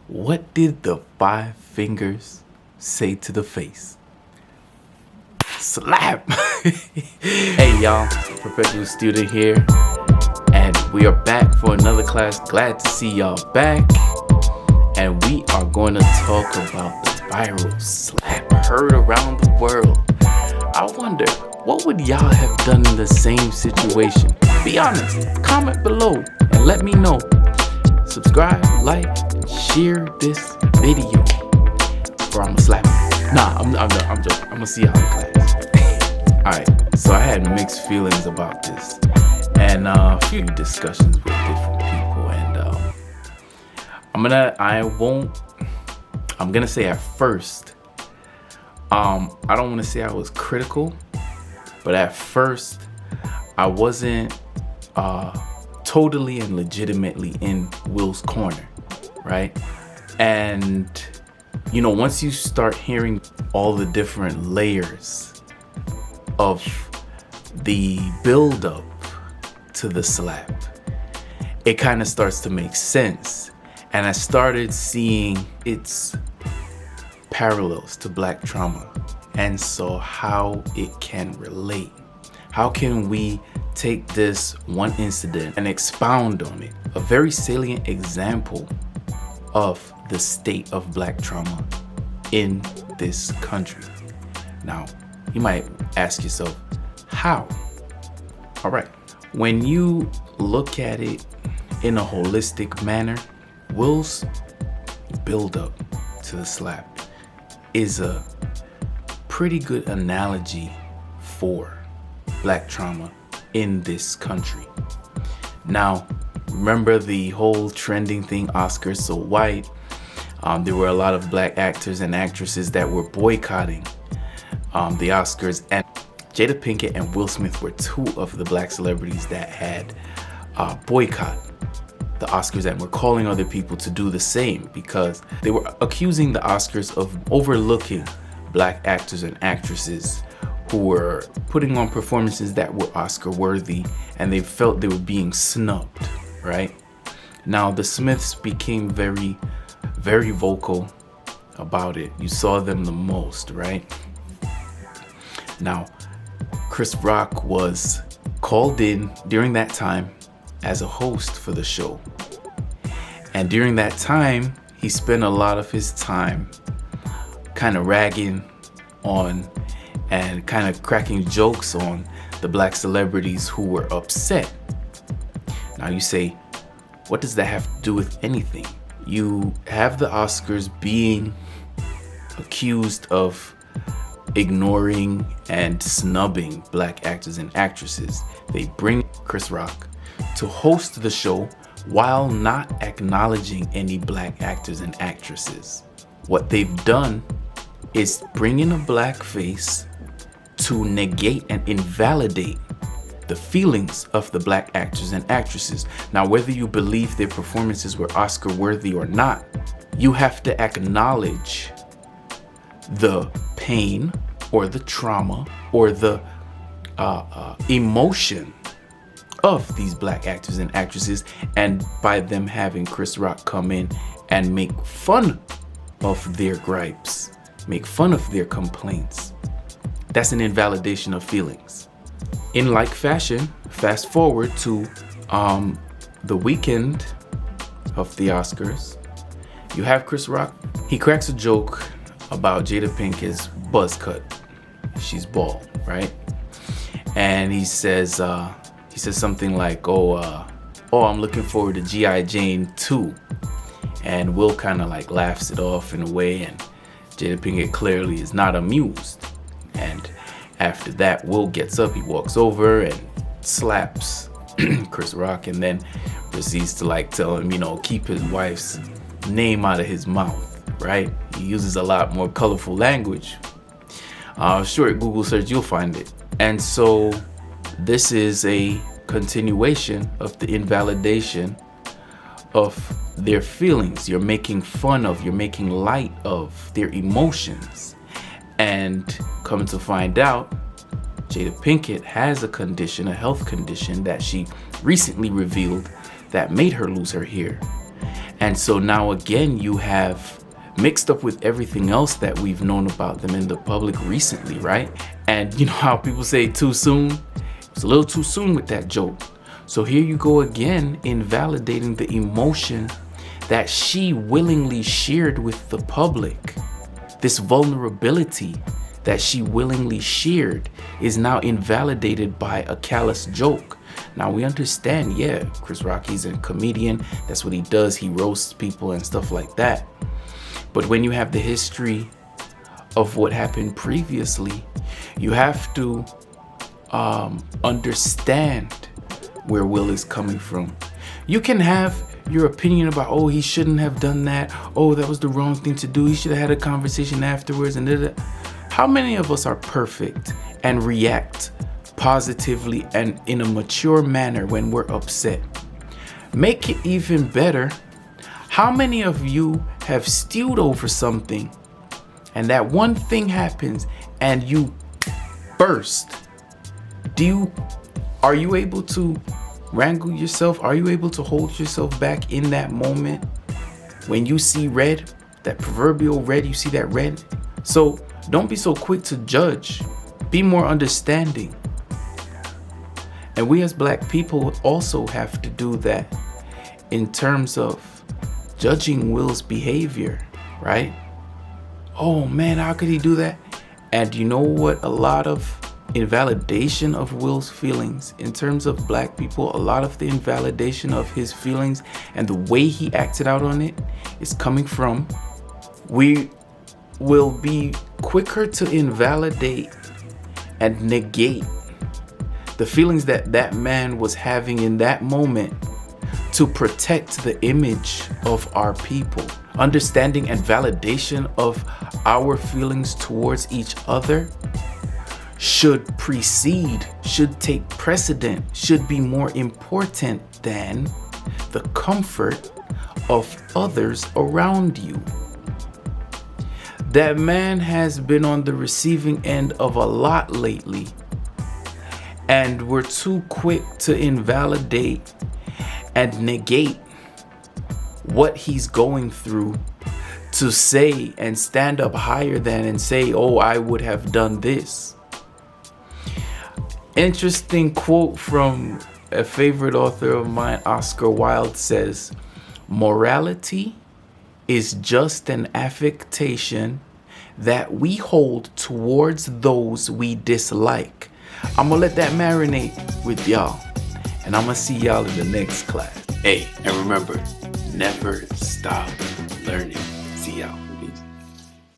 What did the five fingers say to the face? Slap! Hey y'all, professional student here, and we are back for another class. Glad to see y'all back. And we are going to talk about the viral slap heard around the world. I wonder, what would y'all have done in the same situation? Be honest, comment below and let me know. Subscribe, like, and share this video, or I'ma slap you. Nah, I'm joking. I'm gonna see y'all in class. Alright, so I had mixed feelings about this, and a few discussions with different people, and I'm gonna say at first, I don't want to say I was critical, but at first I wasn't totally and legitimately in Will's corner, right? And you know, once you start hearing all the different layers of the build up to the slap, it kind of starts to make sense. And I started seeing its parallels to Black trauma, and saw how it can relate. How can we take this one incident and expound on it? A very salient example of the state of Black trauma in this country. Now, you might ask yourself, how? All right, when you look at it in a holistic manner, Will's build up to the slap is a pretty good analogy for Black trauma in this country. Now, remember the whole trending thing, Oscars So White? There were a lot of Black actors and actresses that were boycotting the Oscars, and Jada Pinkett and Will Smith were two of the Black celebrities that had boycott the Oscars and were calling other people to do the same, because they were accusing the Oscars of overlooking Black actors and actresses who were putting on performances that were Oscar worthy, and they felt they were being snubbed, right? Now, the Smiths became very, very vocal about it. You saw them the most, right? Now, Chris Rock was called in during that time as a host for the show. And during that time, he spent a lot of his time kind of ragging on and kind of cracking jokes on the Black celebrities who were upset. Now you say, what does that have to do with anything? You have the Oscars being accused of ignoring and snubbing Black actors and actresses. They bring Chris Rock to host the show while not acknowledging any Black actors and actresses. What they've done is bring in a Black face to negate and invalidate the feelings of the Black actors and actresses. Now, whether you believe their performances were Oscar worthy or not, you have to acknowledge the pain or the trauma or the emotion of these Black actors and actresses, and by them having Chris Rock come in and make fun of their gripes, make fun of their complaints, that's an invalidation of feelings. In like fashion, fast forward to the weekend of the Oscars, you have Chris Rock. He cracks a joke about Jada Pinkett's buzz cut. She's bald, right? And he says something like, I'm looking forward to G.I. Jane 2. And Will kind of like laughs it off in a way, and Jada Pinkett clearly is not amused. And after that, Will gets up, he walks over and slaps Chris Rock, and then proceeds to like tell him, keep his wife's name out of his mouth, right? He uses a lot more colorful language. Short Google search, you'll find it. And so this is a continuation of the invalidation of their feelings. You're making fun of, you're making light of their emotions. And come to find out, Jada Pinkett has a condition, a health condition that she recently revealed that made her lose her hair. And so now again, you have mixed up with everything else that we've known about them in the public recently, right? And you know how people say too soon? It's a little too soon with that joke. So here you go again, invalidating the emotion that she willingly shared with the public. This vulnerability that she willingly shared is now invalidated by a callous joke. Now we understand, yeah, Chris Rock, he's a comedian. That's what he does. He roasts people and stuff like that. But when you have the history of what happened previously, you have to understand where Will is coming from. You can have your opinion about, oh, he shouldn't have done that. Oh, that was the wrong thing to do. He should have had a conversation afterwards. And how many of us are perfect and react positively and in a mature manner when we're upset? Make it even better. How many of you have stewed over something and that one thing happens and you burst? Are you able to wrangle yourself? Are you able to hold yourself back in that moment when you see red, that proverbial red, you see that red? So don't be so quick to judge. Be more understanding. And we as Black people also have to do that in terms of judging Will's behavior, right? Oh man, how could he do that? And you know what? A lot of invalidation of Will's feelings in terms of Black people, a lot of the invalidation of his feelings and the way he acted out on it is coming from, we will be quicker to invalidate and negate the feelings that that man was having in that moment to protect the image of our people. Understanding and validation of our feelings towards each other should take precedent, should be more important than the comfort of others around you. That man has been on the receiving end of a lot lately, and we're too quick to invalidate and negate what he's going through to say and stand up higher than and say, oh, I would have done this. Interesting quote from a favorite author of mine, Oscar Wilde, says, morality is just an affectation that we hold towards those we dislike. I'm gonna let that marinate with y'all, and I'm gonna see y'all in the next class. Hey, and remember, never stop learning. See y'all. Peace.